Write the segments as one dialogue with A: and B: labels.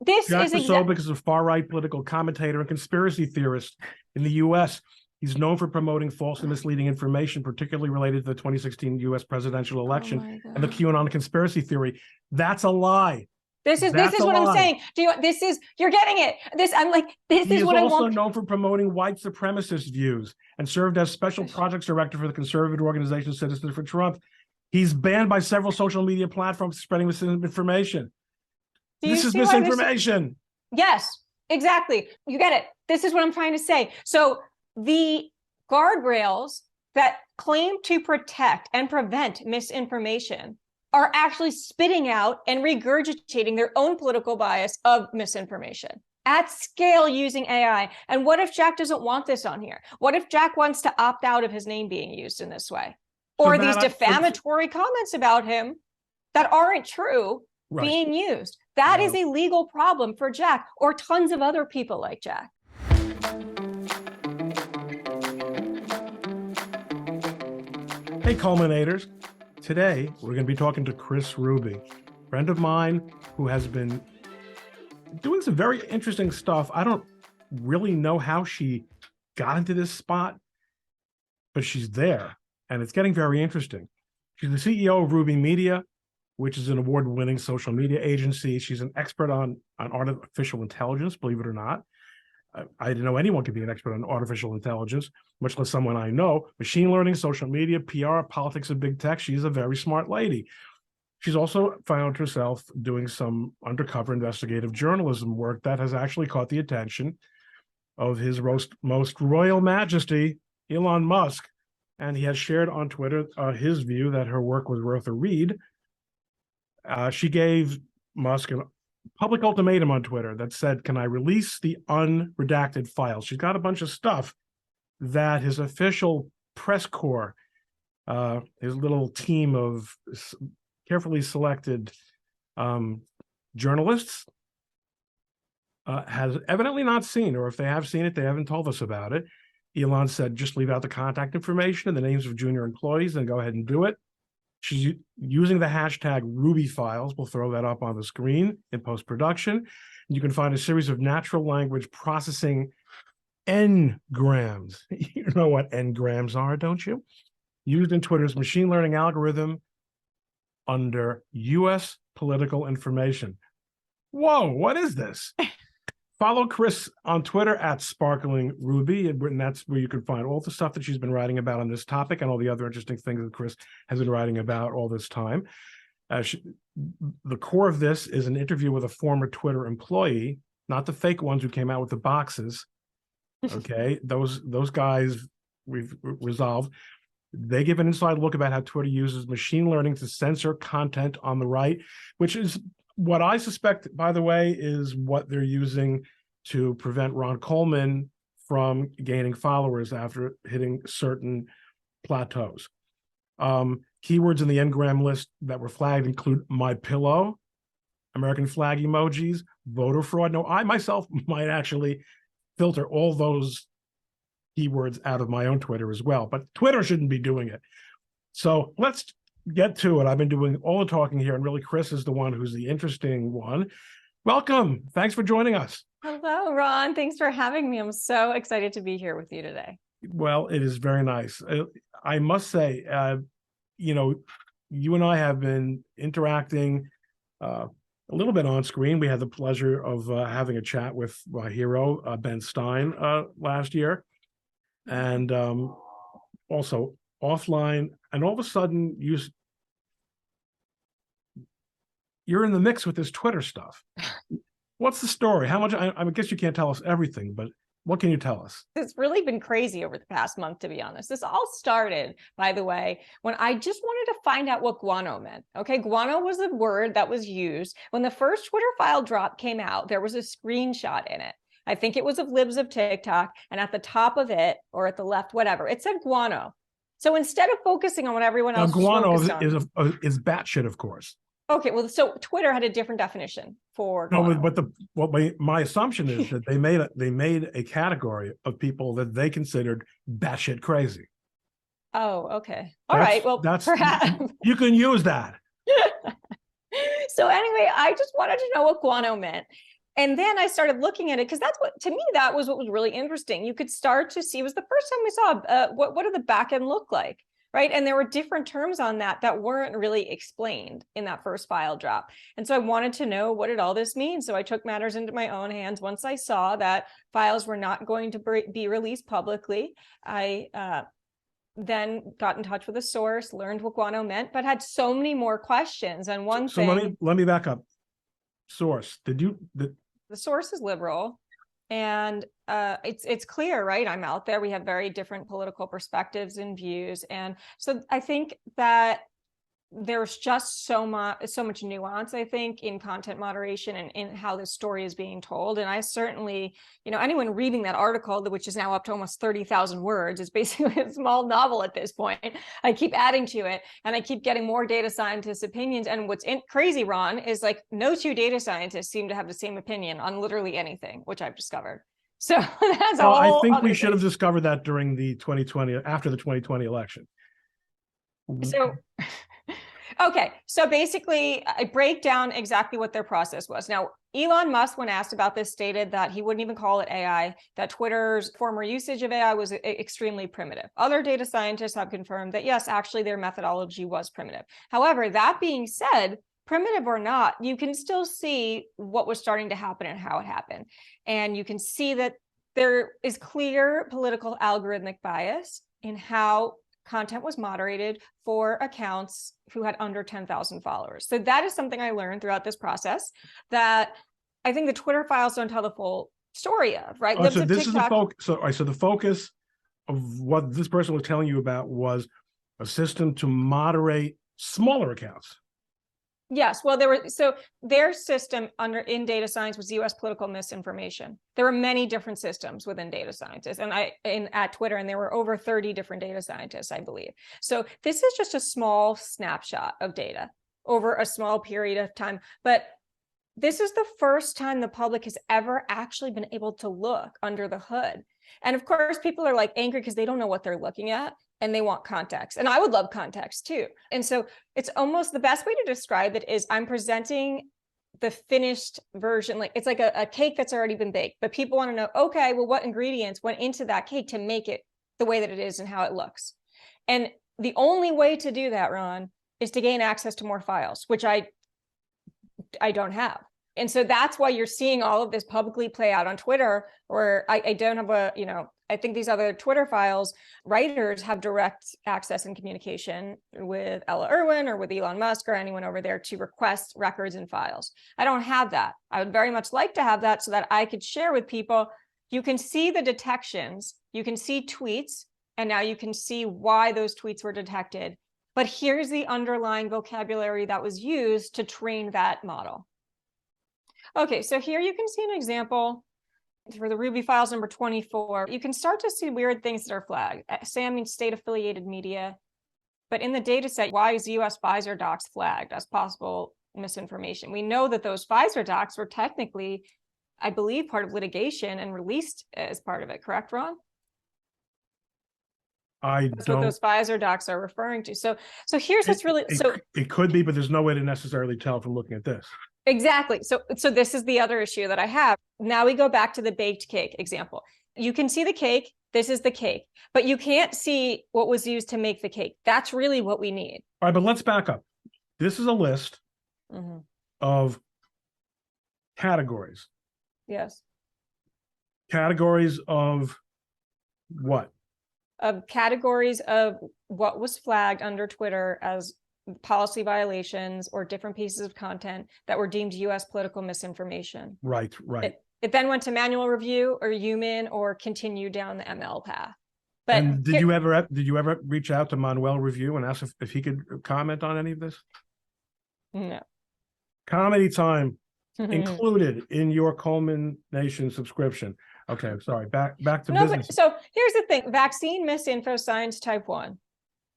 A: Jack Posobiec is a far-right political commentator and conspiracy theorist in the U.S. He's known for promoting false and misleading information, particularly related to the 2016 U.S. presidential election and the QAnon conspiracy theory. That's a lie.
B: This is what I'm saying. You're getting it. This is what I want.
A: He is also known for promoting white supremacist views and served as special projects director for the conservative organization Citizens for Trump. He's banned by several social media platforms for spreading misinformation. This is misinformation.
B: Yes, exactly. You get it. This is what I'm trying to say. So the guardrails that claim to protect and prevent misinformation are actually spitting out and regurgitating their own political bias of misinformation at scale using AI. And what if Jack doesn't want this on here? What if Jack wants to opt out of his name being used in this way? Or these defamatory comments about him that aren't true being used? That is a legal problem for Jack or tons of other people like Jack.
A: Hey, Culminators. Today, we're going to be talking to Chris Ruby, a friend of mine who has been doing some very interesting stuff. I don't really know how she got into this spot, but she's there, and it's getting very interesting. She's the CEO of Ruby Media, which is an award-winning social media agency. She's an expert on artificial intelligence, believe it or not. I didn't know anyone could be an expert on artificial intelligence, much less someone I know. Machine learning, social media, PR, politics, and big tech. She's a very smart lady. She's also found herself doing some undercover investigative journalism work that has actually caught the attention of his most royal majesty, Elon Musk. And he has shared on Twitter his view that her work was worth a read. She gave Musk an public ultimatum on Twitter that said, can I release the unredacted files? She's got a bunch of stuff that his official press corps, his little team of carefully selected journalists has evidently not seen, or if they have seen it, they haven't told us about it. Elon said, just leave out the contact information and the names of junior employees and go ahead and do it. She's using the hashtag RubyFiles. We'll throw that up on the screen in post-production. You can find a series of natural language processing engrams. You know what engrams are, don't you? Used in Twitter's machine learning algorithm under U.S. political information. Whoa, what is this? Follow Chris on Twitter at SparklingRuby, and that's where you can find all the stuff that she's been writing about on this topic and all the other interesting things that Chris has been writing about all this time. The core of this is an interview with a former Twitter employee, not the fake ones who came out with the boxes. Okay, those guys we've resolved. They give an inside look about how Twitter uses machine learning to censor content on the right, which is what I suspect, by the way, is what they're using to prevent Ron Coleman from gaining followers after hitting certain plateaus. Keywords in the Ngram list that were flagged include my pillow, American flag emojis, voter fraud. No, I myself might actually filter all those keywords out of my own Twitter as well, but Twitter shouldn't be doing it. So let's get to it. I've been doing all the talking here, and really Chris is the one who's the interesting one. Welcome. Thanks for joining us.
B: Hello, Ron. Thanks for having me. I'm so excited to be here with you today.
A: Well, it is very nice. I must say, you know, you and I have been interacting a little bit on screen. We had the pleasure of having a chat with my hero, Ben Stein, last year, and also offline. And all of a sudden, you're in the mix with this Twitter stuff. What's the story? How much? I guess you can't tell us everything, but what can you tell us?
B: It's really been crazy over the past month, to be honest. This all started, by the way, when I just wanted to find out what guano meant. Okay, guano was the word that was used when the first Twitter file drop came out. There was a screenshot in it. I think it was of libs of TikTok, and at the top of it, or at the left, whatever, it said guano. So instead of focusing on what everyone else
A: guano is batshit, of course.
B: Okay, well, so Twitter had a different definition for guano.
A: No, but my assumption is that they made a category of people that they considered batshit crazy.
B: Oh, okay. All right. Well, perhaps
A: you can use that.
B: So anyway, I just wanted to know what guano meant. And then I started looking at it because that's what, to me, that was what was really interesting. You could start to see, it was the first time we saw what did the back end look like, right? And there were different terms on that weren't really explained in that first file drop. And so I wanted to know, what did all this mean? So I took matters into my own hands. Once I saw that files were not going to be released publicly, I then got in touch with a source, learned what guano meant, but had so many more questions. And one
A: So
B: thing,
A: let me back up. Source.
B: the source is liberal, and it's clear, right? I'm out there. We have very different political perspectives and views, and so I think that there's just so much nuance, I think, in content moderation and in how this story is being told. And I certainly, anyone reading that article, which is now up to almost 30,000 words, is basically a small novel at this point. I keep adding to it, and I keep getting more data scientists' opinions. And what's crazy, Ron, is like no two data scientists seem to have the same opinion on literally anything, which I've discovered. So that's all.
A: I think we should have discovered that during the 2020, after the 2020 election.
B: So okay, so basically I break down exactly what their process was. Now, Elon Musk, when asked about this, stated that he wouldn't even call it AI, that Twitter's former usage of AI was extremely primitive. Other data scientists have confirmed that, yes, actually their methodology was primitive. However, that being said, primitive or not, you can still see what was starting to happen and how it happened. And you can see that there is clear political algorithmic bias in how content was moderated for accounts who had under 10,000 followers. So that is something I learned throughout this process that I think the Twitter files don't tell the full story of, right?
A: So this is the focus. So the focus of what this person was telling you about was a system to moderate smaller accounts.
B: Yes, well, their system in data science was U.S. political misinformation. There were many different systems within data scientists, and at Twitter, and there were over 30 different data scientists, I believe. So this is just a small snapshot of data over a small period of time. But this is the first time the public has ever actually been able to look under the hood. And of course, people are like angry because they don't know what they're looking at, and they want context. And I would love context too. And so it's almost the best way to describe it is I'm presenting the finished version. Like it's like a cake that's already been baked, but people want to know, okay, well, what ingredients went into that cake to make it the way that it is and how it looks? And the only way to do that, Ron, is to gain access to more files, which I don't have. And so that's why you're seeing all of this publicly play out on Twitter, where I don't have I think these other Twitter files, writers have direct access and communication with Ella Irwin or with Elon Musk or anyone over there to request records and files. I don't have that. I would very much like to have that so that I could share with people. You can see the detections, you can see tweets, and now you can see why those tweets were detected. But here's the underlying vocabulary that was used to train that model. Okay, so here you can see an example for the Ruby files number 24. You can start to see weird things that are flagged. SAM means state-affiliated media. But in the data set, why is US Pfizer docs flagged as possible misinformation? We know that those Pfizer docs were technically, I believe, part of litigation and released as part of it. Correct, Ron? That's what those Pfizer docs are referring to. So here's what's really...
A: It could be, but there's no way to necessarily tell from looking at this.
B: Exactly. So this is the other issue that I have. Now we go back to the baked cake example. You can see the cake. This is the cake, but you can't see what was used to make the cake. That's really what we need.
A: All right, but let's back up. This is a list of categories.
B: Yes.
A: Categories of what?
B: Of categories of what was flagged under Twitter as policy violations or different pieces of content that were deemed U.S. political misinformation.
A: Right.
B: It then went to manual review or human or continued down the ML path. But
A: and did you ever reach out to Manuel Review and ask if he could comment on any of this?
B: No.
A: Comedy Time included in your ColemanNation subscription. Okay, sorry. Back to business.
B: So here's the thing: vaccine misinfo science type 1.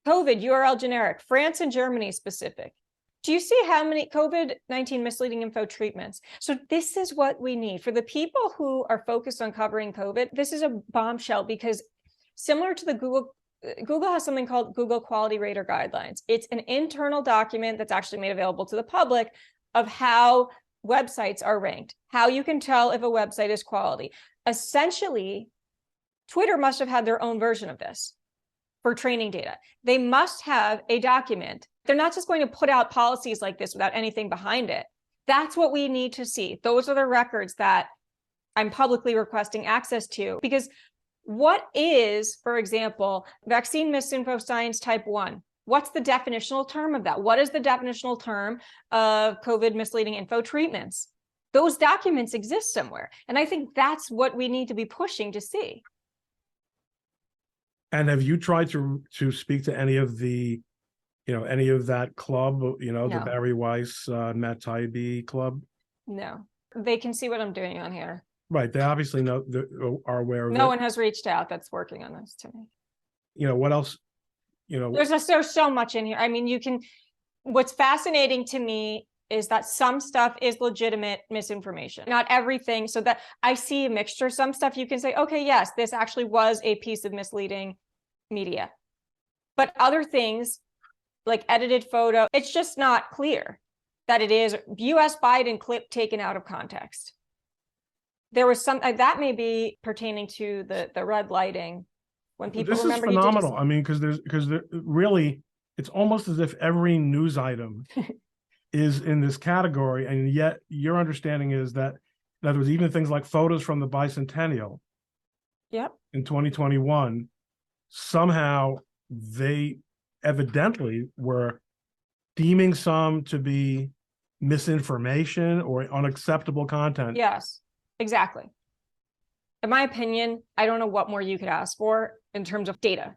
B: COVID URL generic, France and Germany specific. Do you see how many COVID-19 misleading info treatments? So this is what we need for the people who are focused on covering COVID. This is a bombshell because similar to the Google has something called Google Quality Rater Guidelines. It's an internal document that's actually made available to the public of how websites are ranked, how you can tell if a website is quality. Essentially, Twitter must have had their own version of this for training data. They must have a document. They're not just going to put out policies like this without anything behind it. That's what we need to see. Those are the records that I'm publicly requesting access to. Because what is, for example, vaccine misinfo science type 1? What's the definitional term of that? What is the definitional term of COVID misleading info treatments? Those documents exist somewhere. And I think that's what we need to be pushing to see.
A: And have you tried to speak to any of the, any of that club, the
B: No.
A: Barry Weiss, Matt Taibbi club?
B: No, they can see what I'm doing on here.
A: Right. They obviously are aware of it.
B: No one has reached out that's working on this to me.
A: What else?
B: There's so much in here. I mean, what's fascinating to me is that some stuff is legitimate misinformation, not everything. So that I see a mixture. Some stuff you can say, okay, yes, this actually was a piece of misleading media. But other things like edited photo, it's just not clear that it is US Biden clip taken out of context. There was some that may be pertaining to the red lighting when people remember.
A: This is phenomenal. I mean, because really, it's almost as if every news item is in this category, and yet your understanding is that there was even things like photos from the bicentennial.
B: Yep.
A: In 2021, somehow they evidently were deeming some to be misinformation or unacceptable content.
B: Yes, exactly. In my opinion, I don't know what more you could ask for in terms of data.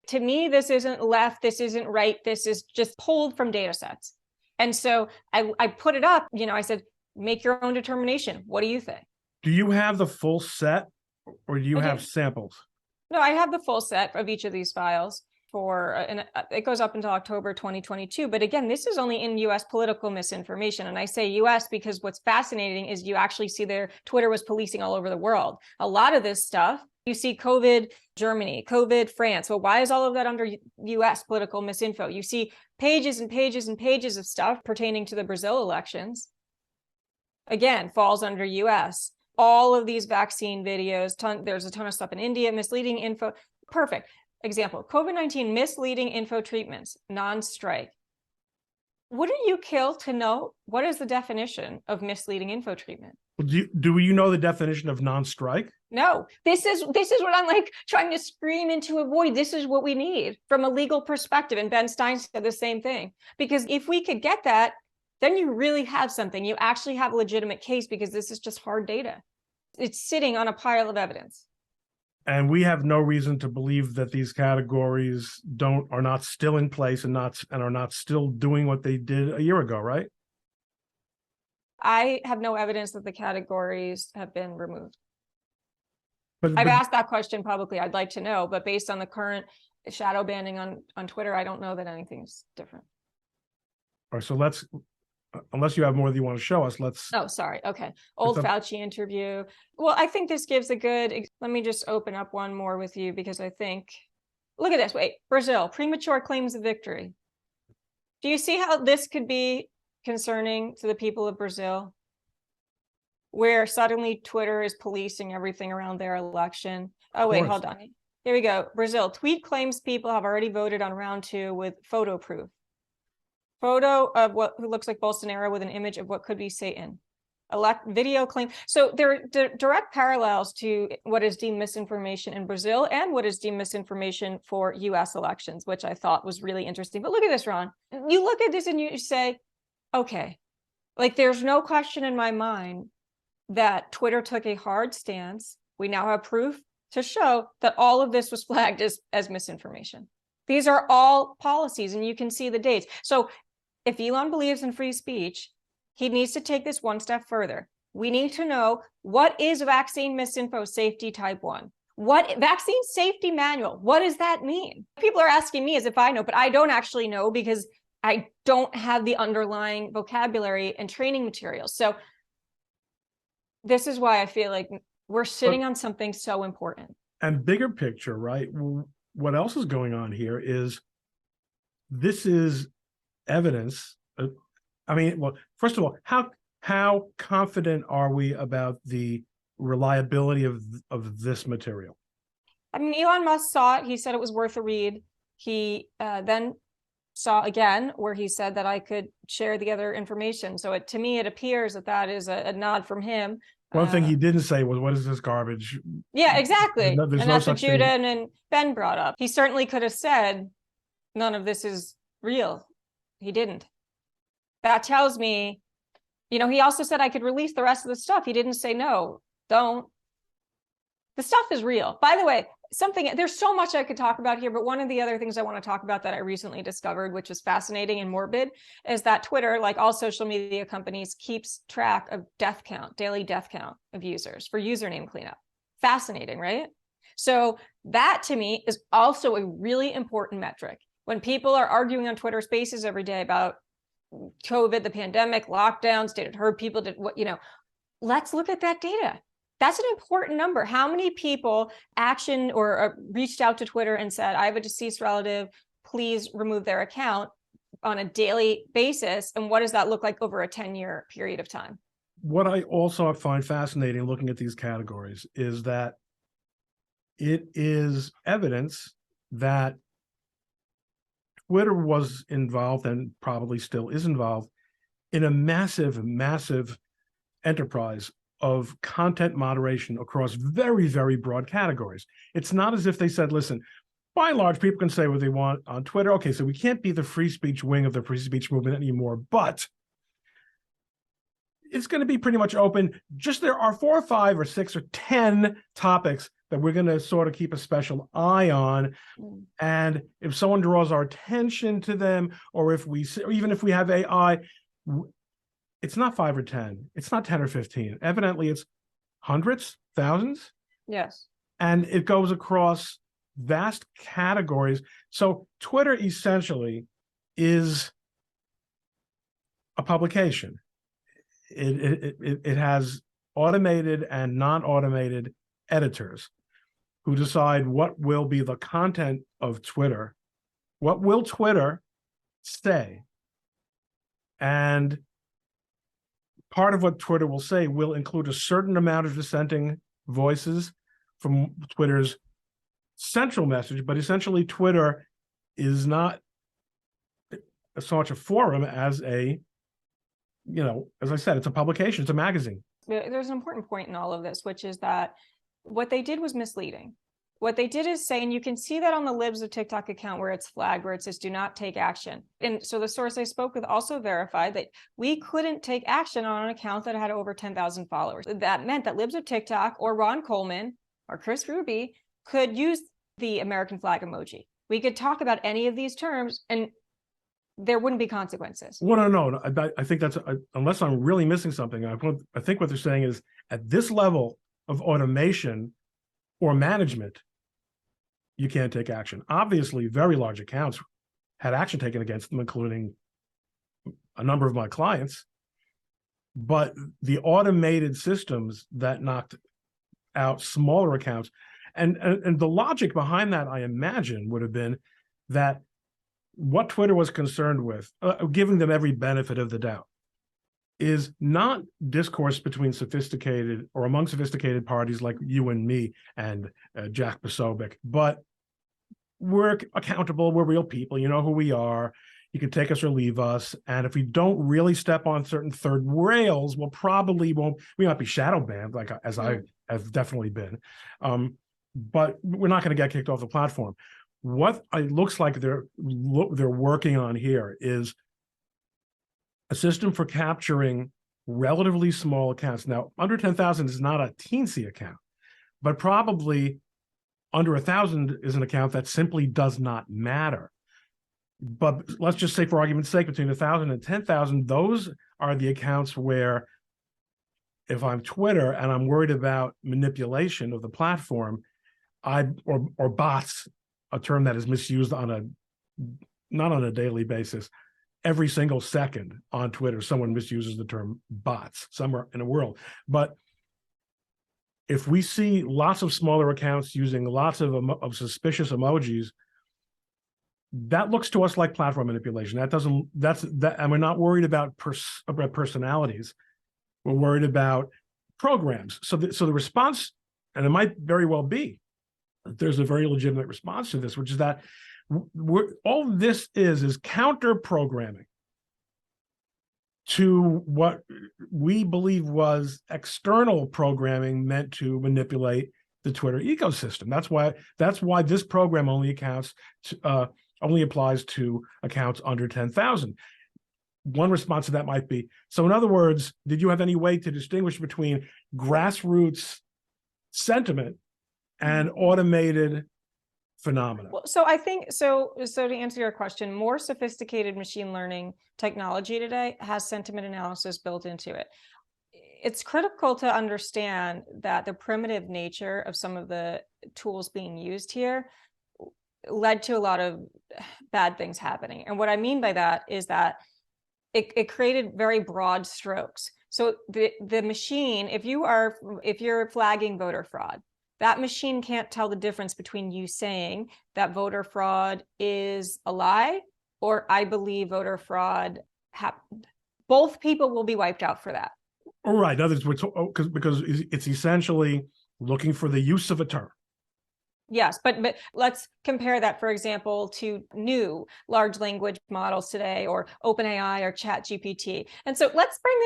B: To me, this isn't left, this isn't right, this is just pulled from data sets. And so I put it up, I said, make your own determination. What do you think?
A: Do you have the full set or do you have samples?
B: No, I have the full set of each of these files and it goes up until October 2022. But again, this is only in US political misinformation. And I say US because what's fascinating is you actually see there Twitter was policing all over the world. A lot of this stuff, you see COVID Germany, COVID France. Well, why is all of that under US political misinfo? You see pages and pages and pages of stuff pertaining to the Brazil elections. Again, falls under US. All of these vaccine videos, there's a ton of stuff in India, misleading info. Perfect. Example, COVID-19 misleading info treatments, non-strike. Wouldn't you kill to know what is the definition of misleading info treatment?
A: Do you know the definition of non-strike?
B: No, this is what I'm like trying to scream into a void. This is what we need from a legal perspective. And Ben Stein said the same thing. Because if we could get that, then you really have something. You actually have a legitimate case because this is just hard data. It's sitting on a pile of evidence.
A: And we have no reason to believe that these categories are not still in place and are not still doing what they did a year ago, right?
B: I have no evidence that the categories have been removed.
A: But
B: I've asked that question publicly. I'd like to know, but based on the current shadow banning on Twitter, I don't know that anything's different.
A: All right, so unless you have more that you want to show us, let's.
B: Oh, sorry. Okay. Old Fauci interview. Well, I think this gives let me just open up one more with you because I think, look at this. Wait, Brazil, premature claims of victory. Do you see how this could be concerning to the people of Brazil? Where suddenly Twitter is policing everything around their election. Oh, wait, hold on. Here we go. Brazil, tweet claims people have already voted on round 2 with photo proof. Photo of who looks like Bolsonaro with an image of what could be Satan. Video claim. So there are direct parallels to what is deemed misinformation in Brazil and what is deemed misinformation for US elections, which I thought was really interesting. But look at this, Ron. You look at this and you say, okay, like there's no question in my mind that Twitter took a hard stance. We now have proof to show that all of this was flagged as misinformation. These are all policies and you can see the dates. So if Elon believes in free speech, he needs to take this one step further. We need to know what is vaccine misinfo safety type 1? What vaccine safety manual? What does that mean? People are asking me as if I know, but I don't actually know because I don't have the underlying vocabulary and training materials. So this is why I feel like we're sitting on something so important. And
A: bigger picture, right? What else is going on here is this is evidence. I mean, well, first of all, how how confident are we about the reliability of this material?
B: I mean, Elon Musk saw it. He said it was worth a read. He then saw again where he said that I could share the other information. So to me, it appears that that is a nod from him.
A: One thing he didn't say was, what is this garbage?
B: Yeah, exactly.
A: There's
B: and
A: no
B: that's what
A: such thing.
B: Judah and Ben brought up. He certainly could have said, none of this is real. He didn't. That tells me, he also said I could release the rest of the stuff. He didn't say, no, don't. The stuff is real. By the way, there's so much I could talk about here, but one of the other things I want to talk about that I recently discovered, which is fascinating and morbid, is that Twitter, like all social media companies, keeps track of daily death count of users for username cleanup. Fascinating, right? So that to me is also a really important metric. When people are arguing on Twitter Spaces every day about COVID, the pandemic, lockdowns, did it hurt people? Let's look at that data. That's an important number. How many people actioned or reached out to Twitter and said, I have a deceased relative, please remove their account on a daily basis? And what does that look like over a 10-year period of time?
A: What I also find fascinating looking at these categories is that it is evidence that Twitter was involved, and probably still is involved, in a massive, massive enterprise of content moderation across very, very broad categories. It's not as if they said, listen, by and large, people can say what they want on Twitter. Okay, so we can't be the free speech wing of the free speech movement anymore, but it's going to be pretty much open. Just there are 4 or 5 or 6 or 10 topics that we're going to sort of keep a special eye on. And if someone draws our attention to them, or even if we have AI, it's not 5 or 10. It's not 10 or 15. Evidently, it's hundreds, thousands.
B: Yes.
A: And it goes across vast categories. So Twitter essentially is a publication. It has automated and non-automated editors who decide what will be the content of Twitter. What will Twitter say? And part of what Twitter will say will include a certain amount of dissenting voices from Twitter's central message, but essentially Twitter is not so much a forum as as I said, it's a publication, it's a magazine.
B: There's an important point in all of this, which is that what they did was misleading. What they did is say, and you can see that on the libs of TikTok account where it's flagged, where it says, do not take action. And so the source I spoke with also verified that we couldn't take action on an account that had over 10,000 followers. That meant that libs of TikTok or Ron Coleman or Chris Ruby could use the American flag emoji. We could talk about any of these terms and there wouldn't be consequences.
A: Well, no. I think that's, unless I'm really missing something, I think what they're saying is at this level of automation or management, you can't take action. Obviously, very large accounts had action taken against them, including a number of my clients. But the automated systems that knocked out smaller accounts, and the logic behind that, I imagine, would have been that what Twitter was concerned with, giving them every benefit of the doubt, is not discourse between sophisticated or among sophisticated parties like you and me and Jack Posobiec, but we're accountable, we're real people, you know who we are, you can take us or leave us, and if we don't really step on certain third rails, we might be shadow banned, like as I have definitely been, but we're not going to get kicked off the platform. What it looks like they're working on here is a system for capturing relatively small accounts. Now, under 10,000 is not a teensy account, but probably under 1,000 is an account that simply does not matter. But let's just say, for argument's sake, between 1,000 and 10,000, those are the accounts where, if I'm Twitter and I'm worried about manipulation of the platform, or bots, a term that is misused not on a daily basis, every single second on Twitter, someone misuses the term bots somewhere in the world. But if we see lots of smaller accounts using lots of suspicious emojis, that looks to us like platform manipulation. And we're not worried about personalities. We're worried about programs. So the response, and it might very well be, that there's a very legitimate response to this, which is that all this is counter programming to what we believe was external programming meant to manipulate the Twitter ecosystem. That's why this program only applies to accounts under 10,000. One response to that might be, so in other words, did you have any way to distinguish between grassroots sentiment and automated phenomena?
B: Well, so I think so to answer your question, more sophisticated machine learning technology today has sentiment analysis built into it. It's critical to understand that the primitive nature of some of the tools being used here led to a lot of bad things happening. And what I mean by that is that it created very broad strokes. So the machine, if you're flagging voter fraud, that machine can't tell the difference between you saying that voter fraud is a lie or I believe voter fraud happened. Both people will be wiped out for that.
A: All right. In other words, because it's essentially looking for the use of a term.
B: Yes, but let's compare that, for example, to new large language models today, or OpenAI or ChatGPT. And so let's bring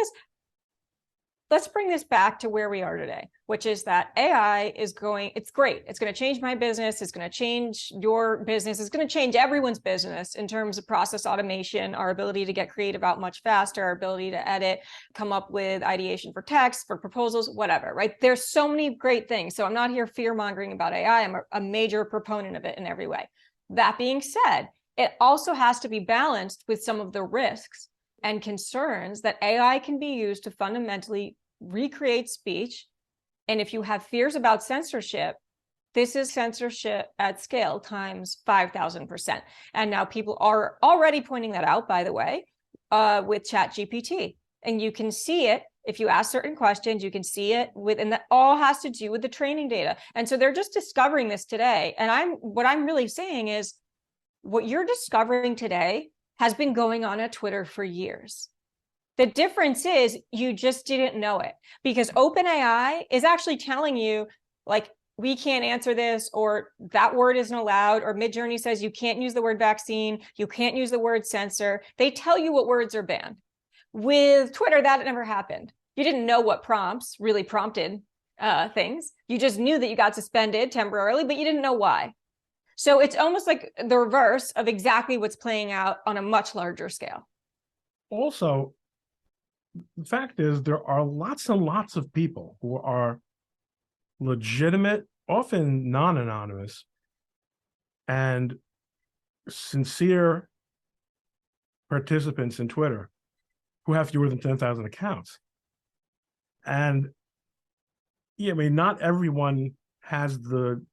B: this back to where we are today, which is that AI it's great. It's going to change my business. It's going to change your business. It's going to change everyone's business in terms of process automation, our ability to get creative out much faster, our ability to edit, come up with ideation for text, for proposals, whatever, right? There's so many great things. So I'm not here fear mongering about AI. I'm a major proponent of it in every way. That being said, it also has to be balanced with some of the risks and concerns that AI can be used to fundamentally recreate speech. And if you have fears about censorship, this is censorship at scale times 5,000%. And now people are already pointing that out, by the way, with ChatGPT. And you can see it if you ask certain questions, you can see it and that all has to do with the training data. And so they're just discovering this today. And what I'm really saying is what you're discovering today has been going on at Twitter for years. The difference is you just didn't know it, because OpenAI is actually telling you, like, we can't answer this, or that word isn't allowed, or Midjourney says you can't use the word vaccine, you can't use the word censor. They tell you what words are banned. With Twitter, that never happened. You didn't know what prompts really prompted things. You just knew that you got suspended temporarily, but you didn't know why. So it's almost like the reverse of exactly what's playing out on a much larger scale.
A: Also, the fact is there are lots and lots of people who are legitimate, often non-anonymous, and sincere participants in Twitter who have fewer than 10,000 accounts. And yeah, I mean, not everyone has the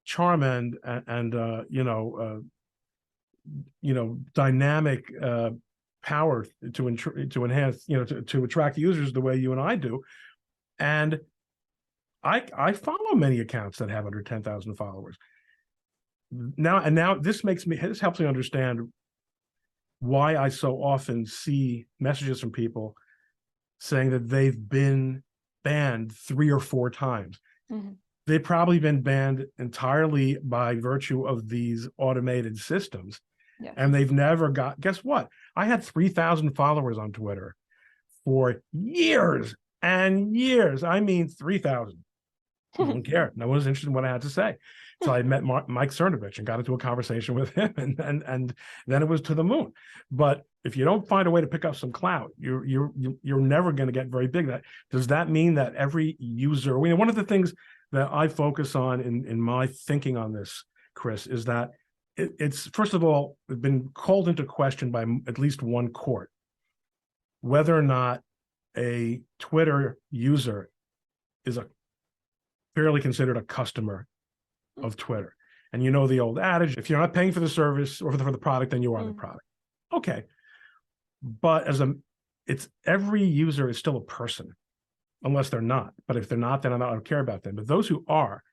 A: charm and dynamic power to enhance, to attract users the way you and I do. And I follow many accounts that have under 10,000 followers. Now this helps me understand why I so often see messages from people saying that they've been banned 3 or 4 times. Mm-hmm. They've probably been banned entirely by virtue of these automated systems. Yeah. And they've never guess what? I had 3,000 followers on Twitter for years and years. I mean, 3,000. I don't care. No one was interested in what I had to say. So I met Mike Cernovich and got into a conversation with him, and then it was to the moon. But if you don't find a way to pick up some clout, you're never going to get very big. Does that mean that every user? One of the things that I focus on in my thinking on this, Chris, is that it's first of all been called into question by at least one court whether or not a Twitter user is fairly considered a customer of Twitter. And you know the old adage, if you're not paying for the service or for the product, then you are the product. Okay. But it's every user is still a person, unless they're not. But if they're not, then I don't care about them. But those who are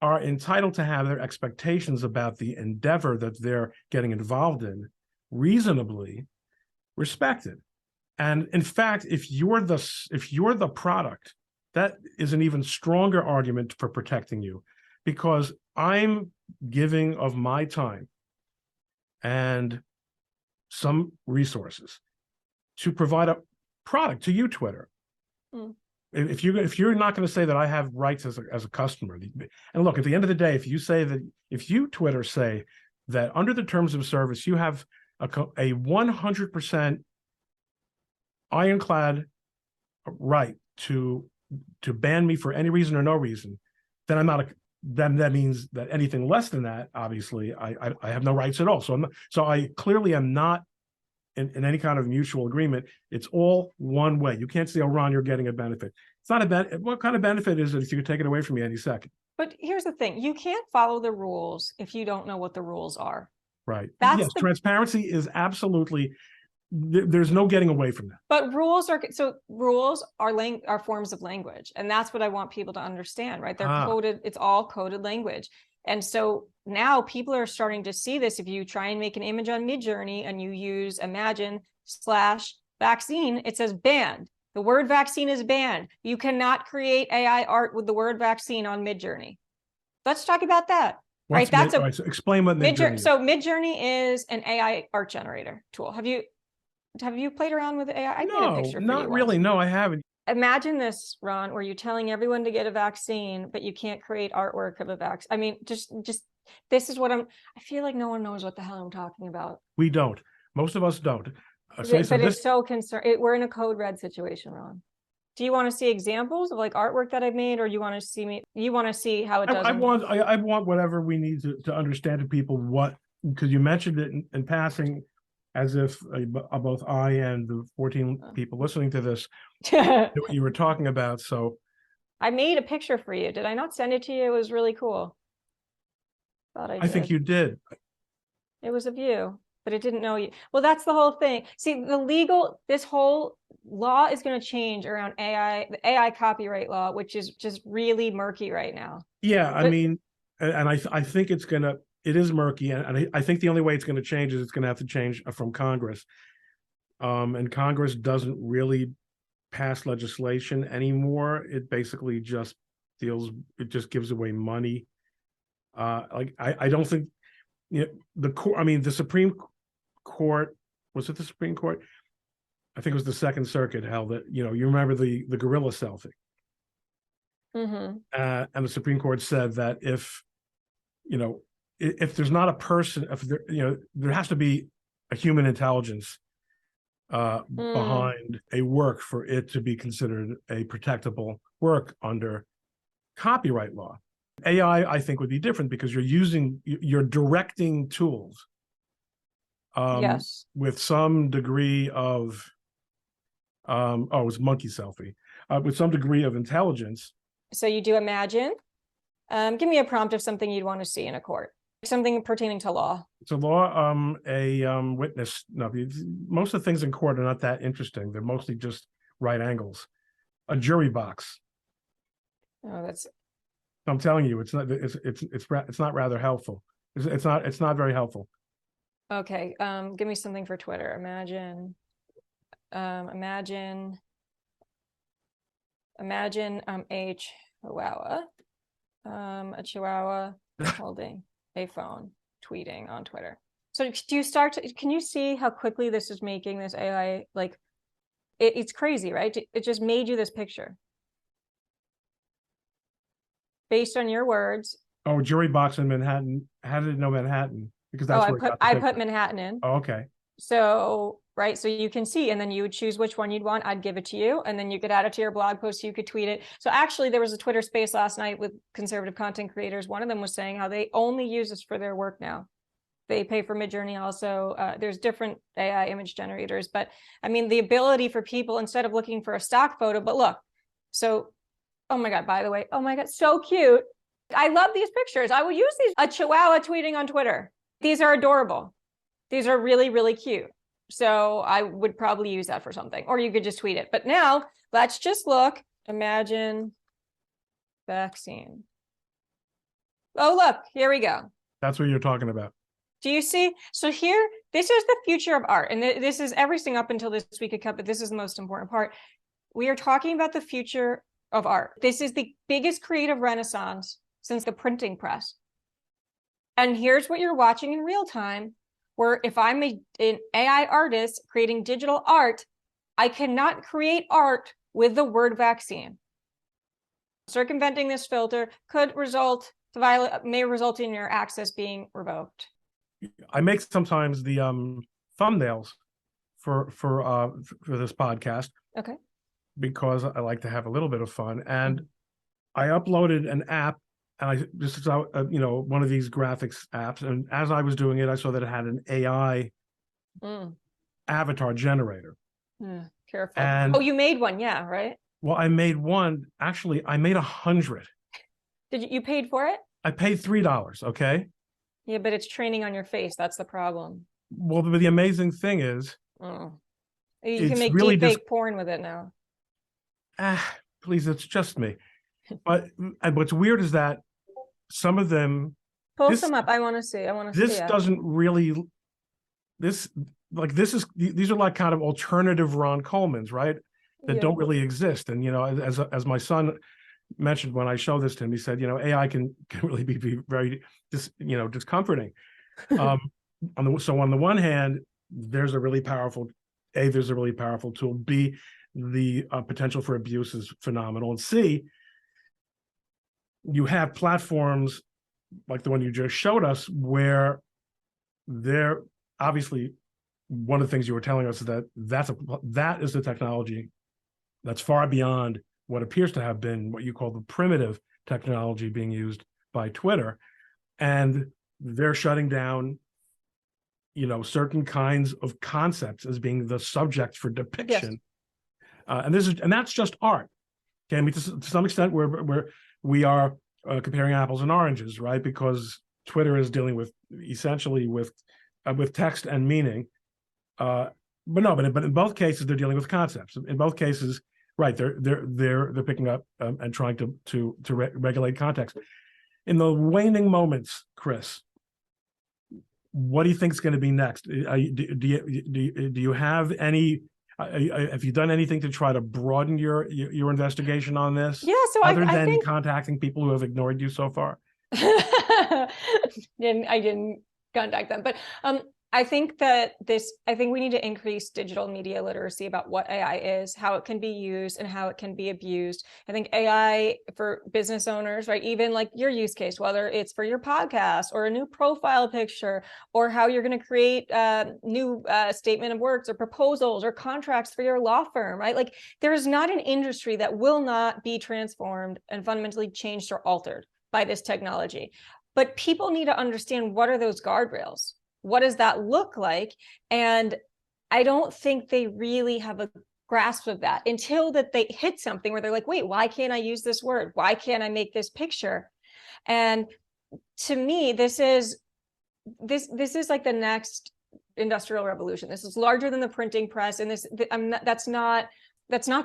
A: entitled to have their expectations about the endeavor that they're getting involved in reasonably respected. And in fact, if you're the product, that is an even stronger argument for protecting you, because I'm giving of my time and some resources to provide a product to you, Twitter.
B: Mm.
A: If you're not going to say that I have rights as a customer, and look, at the end of the day, if you Twitter say that under the terms of service you have a 100% ironclad right to ban me for any reason or no reason, then I'm not then that means that anything less than that, obviously, I have no rights at all. So I clearly am not in any kind of mutual agreement. It's all one way. You can't say, "Oh, Ron, you're getting a benefit." It's not a benefit. What kind of benefit is it if you could take it away from me any second?
B: But here's the thing: you can't follow the rules if you don't know what the rules are.
A: Right.
B: That's
A: yes, transparency is absolutely. There's no getting away from that.
B: But rules are forms of language, and that's what I want people to understand, right? They're coded. It's all coded language. And so now people are starting to see this. If you try and make an image on Midjourney and you use imagine/vaccine, it says banned. The word vaccine is banned. You cannot create AI art with the word vaccine on Midjourney. Let's talk about that. Right?
A: So explain what Midjourney is.
B: So Midjourney is an AI art generator tool. Have you played around with AI? I made a picture for you
A: not really. No, I haven't.
B: Imagine this, Ron, where you're telling everyone to get a vaccine, but you can't create artwork of a vaccine. I mean, just this is what I feel like no one knows what the hell I'm talking about.
A: We don't. Most of us don't.
B: It's so concerned. We're in a code red situation, Ron. Do you want to see examples of like artwork that I've made, or you want to see how it does?
A: I want whatever we need to understand to people what, because you mentioned it in passing, as if both I and the 14 people listening to this knew what you were talking about. So
B: I made a picture for you. Did I not send it to you? It was really cool.
A: I think you did.
B: It was of you, but it didn't know you. Well, that's the whole thing. See, this whole law is going to change around AI, the AI copyright law, which is just really murky right now.
A: Yeah, I mean, and I think it is murky, and I think the only way it's going to change is it's going to have to change from Congress. And Congress doesn't really pass legislation anymore. It basically just gives away money. I don't think the court. I mean, the Supreme Court, was it the Supreme Court? I think it was the Second Circuit held that, you remember the gorilla selfie.
B: Mm-hmm.
A: And the Supreme Court said that if there's not a person, there has to be a human intelligence behind a work for it to be considered a protectable work under copyright law. AI, I think, would be different because you're directing tools
B: yes,
A: with some degree of it was monkey selfie, with some degree of intelligence.
B: So you do imagine. Give me a prompt of something you'd want to see in a court. Something pertaining to law.
A: It's a law, witness. No, most of the things in court are not that interesting. They're mostly just right angles. A jury box.
B: Oh,
A: I'm telling you, it's not rather helpful. It's not very helpful.
B: Okay. Give me something for Twitter. Imagine a chihuahua. A chihuahua holding a phone, tweeting on Twitter. So can you see how quickly this is making this AI, like, it's crazy, right? It just made you this picture based on your words.
A: Oh, jury box in Manhattan. How did it know Manhattan? Because that's where
B: I put Manhattan in.
A: Oh, okay.
B: So, right. So you can see, and then you would choose which one you'd want. I'd give it to you, and then you could add it to your blog post. You could tweet it. So actually there was a Twitter space last night with conservative content creators. One of them was saying how they only use this for their work now. They pay for Midjourney also. There's different AI image generators, but I mean, the ability for people, instead of looking for a stock photo, but look, so, oh my God, by the way, oh my God, so cute. I love these pictures. I will use these. A chihuahua tweeting on Twitter. These are adorable. These are really, really cute. So I would probably use that for something, or you could just tweet it. But now let's just look. Imagine vaccine. Oh, look, here we go.
A: That's what you're talking about.
B: Do you see? So here, this is the future of art. And this is everything up until this week of Cup, but this is the most important part. We are talking about the future of art. This is the biggest creative renaissance since the printing press. And here's what you're watching in real time, where if I'm an AI artist creating digital art, I cannot create art with the word vaccine. Circumventing this filter may result in your access being revoked.
A: I make sometimes the thumbnails for this podcast.
B: Okay.
A: Because I like to have a little bit of fun, and I uploaded an app, and this is one of these graphics apps, and as I was doing it, I saw that it had an AI avatar generator.
B: Careful.
A: And
B: you made one, yeah, right?
A: Well, I made one. Actually, I made 100.
B: Did you paid for it?
A: I paid $3. Okay.
B: Yeah, but it's training on your face. That's the problem.
A: Well, but the amazing thing is,
B: you can make really deep fake porn with it now.
A: Please, it's just me. But what's weird is that some of them
B: post them up. I want to see.
A: This doesn't really. These are like kind of alternative Ron Colemans, right? That don't really exist. And as my son mentioned when I showed this to him, he said, AI can really be very discomforting. So on the one hand, there's a really powerful tool. B, the potential for abuse is phenomenal. And C, you have platforms like the one you just showed us where they're obviously, one of the things you were telling us is that is the technology that's far beyond what appears to have been what you call the primitive technology being used by Twitter. And they're shutting down certain kinds of concepts as being the subject for depiction. Yes. And that's just art. Okay, I mean, to some extent, we are comparing apples and oranges, right? Because Twitter is dealing with essentially with text and meaning. But in both cases, they're dealing with concepts. In both cases, right? They're picking up and trying to regulate context. In the waning moments, Chris, what do you think is going to be next? Do you have any? Have you done anything to try to broaden your investigation on this?
B: Yeah. So
A: other than contacting people who have ignored you so far.
B: I didn't contact them, but I think we need to increase digital media literacy about what AI is, how it can be used, and how it can be abused. I think AI for business owners, right? Even like your use case, whether it's for your podcast or a new profile picture, or how you're going to create new statement of works or proposals or contracts for your law firm, right? Like there is not an industry that will not be transformed and fundamentally changed or altered by this technology. But people need to understand, what are those guardrails? What does that look like? And I don't think they really have a grasp of that until that they hit something where they're like, wait, why can't I use this word? Why can't I make this picture? And to me, this is like the next industrial revolution. This is larger than the printing press. And that's not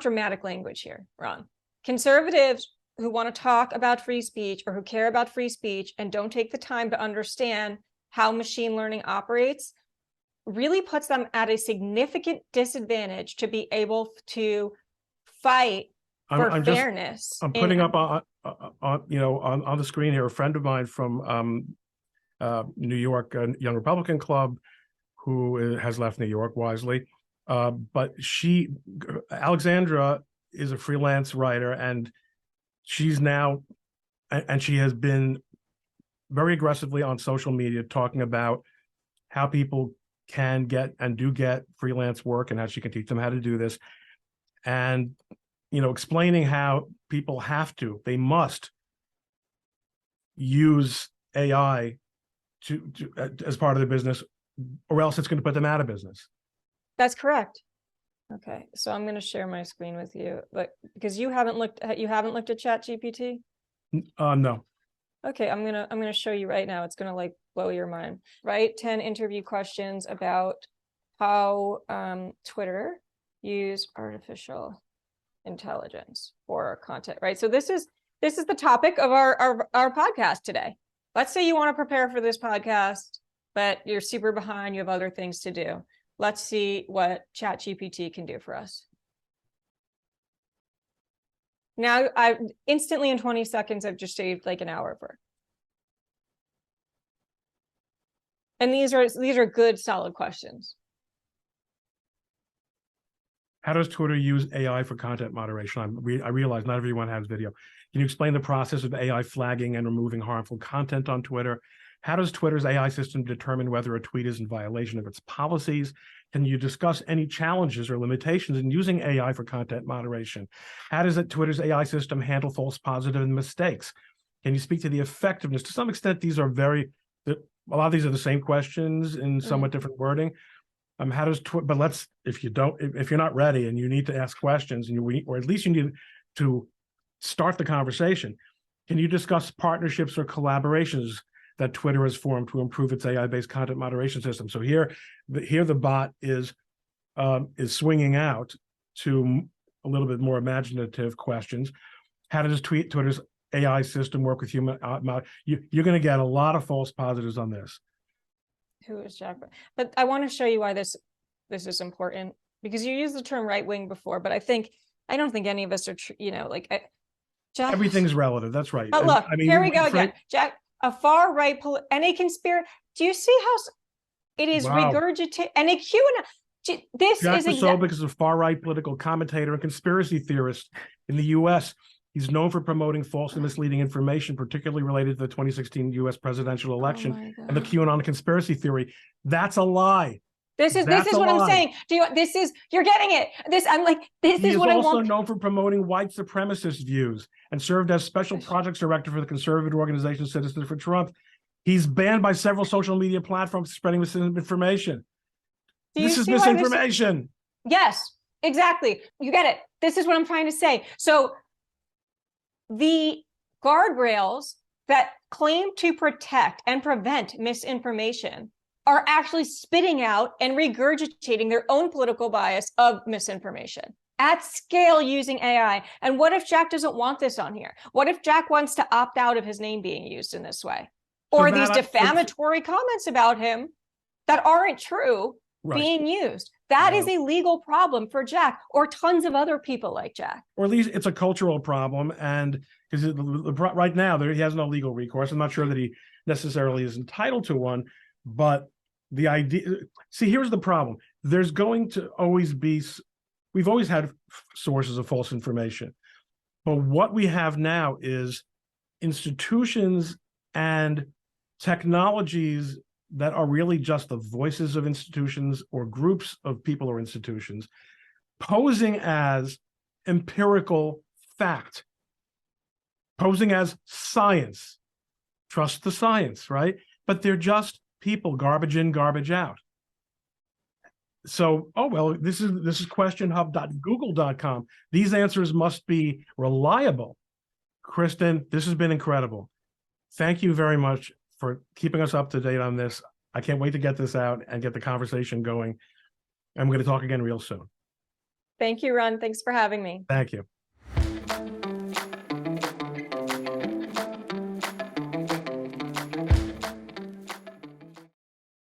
B: dramatic language here, Ron. Conservatives who want to talk about free speech or who care about free speech and don't take the time to understand how machine learning operates really puts them at a significant disadvantage to be able to fight for fairness.
A: I'm putting up on the screen here a friend of mine from New York, a young Republican club, who has left New York wisely. But Alexandra is a freelance writer, and she's now, and she has been very aggressively on social media talking about how people can get and do get freelance work and how she can teach them how to do this. And, explaining how people they must use AI to as part of their business, or else it's going to put them out of business.
B: That's correct. Okay, so I'm going to share my screen with you, but because you haven't looked at ChatGPT?
A: No.
B: Okay, I'm gonna show you right now. It's gonna like blow your mind. Right, 10 interview questions about how Twitter use artificial intelligence for content. Right, so this is the topic of our podcast today. Let's say you want to prepare for this podcast but you're super behind. You have other things to do. Let's see what ChatGPT can do for us. Now, I instantly in 20 seconds, I've just saved like an hour of work. And these are good, solid questions.
A: How does Twitter use AI for content moderation? I realize not everyone has video. Can you explain the process of AI flagging and removing harmful content on Twitter? How does Twitter's AI system determine whether a tweet is in violation of its policies? Can you discuss any challenges or limitations in using AI for content moderation? How does Twitter's AI system handle false positive and mistakes? Can you speak to the effectiveness? To some extent, these are a lot of these are the same questions in somewhat different wording. How does but if you're not ready and you need to ask questions or at least you need to start the conversation, can you discuss partnerships or collaborations that Twitter has formed to improve its AI-based content moderation system? So here the bot is swinging out to a little bit more imaginative questions. How does Twitter's AI system work with human? You're going to get a lot of false positives on this.
B: Who is Jack? But I want to show you why this is important, because you used the term right wing before, but I don't think any of us are, Jack.
A: Everything's relative. That's right.
B: But look, here we go again. Jack, a far right and a conspiracy. Do you see how it is regurgitated and a QAnon? This
A: Jack
B: is
A: Posobiec is a far right political commentator and conspiracy theorist in the U.S. He's known for promoting false and misleading information, particularly related to the 2016 U.S. presidential election and the QAnon conspiracy theory. That's a lie.
B: This is what I'm saying. You're getting it. This is what I want. He is
A: also known for promoting white supremacist views and served as special projects director for the conservative organization Citizens for Trump. He's banned by several social media platforms spreading misinformation. This is misinformation.
B: Yes, exactly. You get it. This is what I'm trying to say. So the guardrails that claim to protect and prevent misinformation are actually spitting out and regurgitating their own political bias of misinformation at scale using AI. And what if Jack doesn't want this on here? What if Jack wants to opt out of his name being used in this way? Or these defamatory comments about him that aren't true being used? That is a legal problem for Jack or tons of other people like Jack.
A: Or at least it's a cultural problem. And because right now he has no legal recourse. I'm not sure that he necessarily is entitled to one, but the idea, see, here's the problem. There's going to always be, we've always had sources of false information, but what we have now is institutions and technologies that are really just the voices of institutions or groups of people or institutions posing as empirical fact, posing as science. Trust the science, right? But they're just people, garbage in, garbage out. So, this is questionhub.google.com. These answers must be reliable. Kristen, this has been incredible. Thank you very much for keeping us up to date on this. I can't wait to get this out and get the conversation going. I'm going to talk again real soon.
B: Thank you, Ron. Thanks for having me.
A: Thank you.